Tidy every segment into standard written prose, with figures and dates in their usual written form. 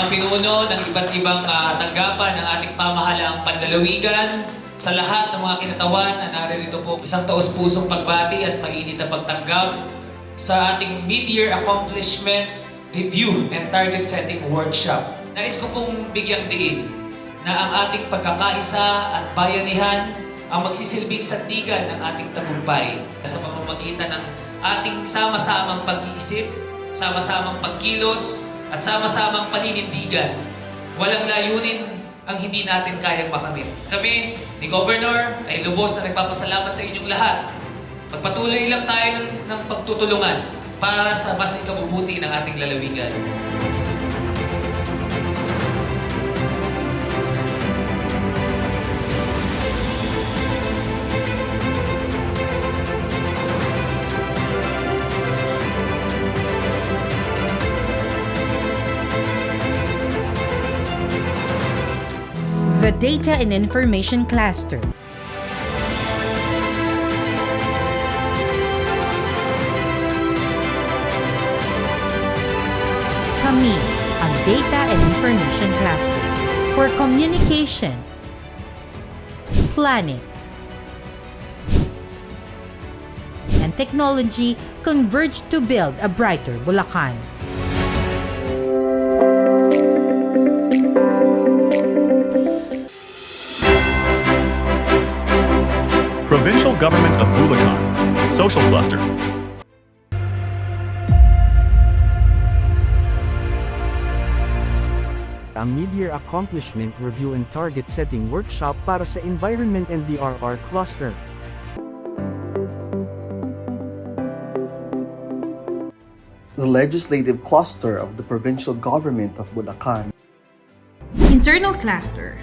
Pinuno ng iba't ibang tanggapan ng ating pamahalaang pandalawigan, sa lahat ng mga kinatawan na naririto po, isang taos-pusong pagbati at mainit na pagtanggap sa ating mid-year accomplishment review and target setting workshop. Nais ko pong bigyang diin na ang ating pagkakaisa at bayanihan ang magsisilbing sandigan ng ating tagumpay sa pamamagitan ng ating sama-samang pag-iisip, sama-samang pagkilos, at sama-samang paninindigan. Walang layunin ang hindi natin kayang makamit. Kami ni Governor ay lubos na nagpapasalamat sa inyong lahat. Magpatuloy lang tayo ng pagtutulungan para sa mas ikabubuti ng ating lalawigan. The Data and Information Cluster. Kami ang Data and Information Cluster for communication, planning, and technology converge to build a brighter Bulacan. Provincial Government of Bulacan, Social Cluster. Ang Mid-Year Accomplishment Review and Target Setting Workshop para sa Environment and DRR Cluster. The Legislative Cluster of the Provincial Government of Bulacan. Internal Cluster.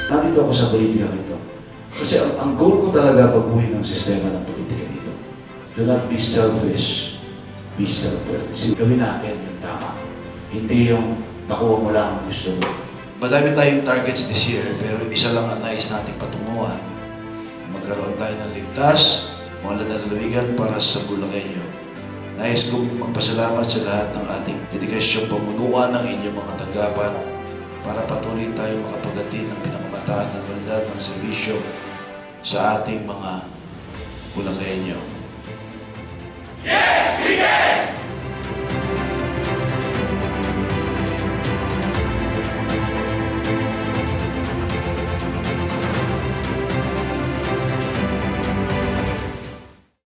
Nandito ako sa politika nito. Kasi ang goal ko talaga baguhin ang sistema ng politika dito. Do not be selfish, be selfless. Gawin natin yung tama. Hindi yung nakuha mo lang ang gusto mo. Madami tayong targets this year, pero isa lang ang nais nating patunguhan. Magkaroon tayo ng ligtas, mga lalawigan para sa Bulakenyo. Nais kong magpasalamat sa lahat ng ating dedikasyong pamunuan ng inyong mga tanggapan para patuloy tayong makapaghatid ng pinakamataas na kalidad ng serbisyo sa ating mga Bulakenyo.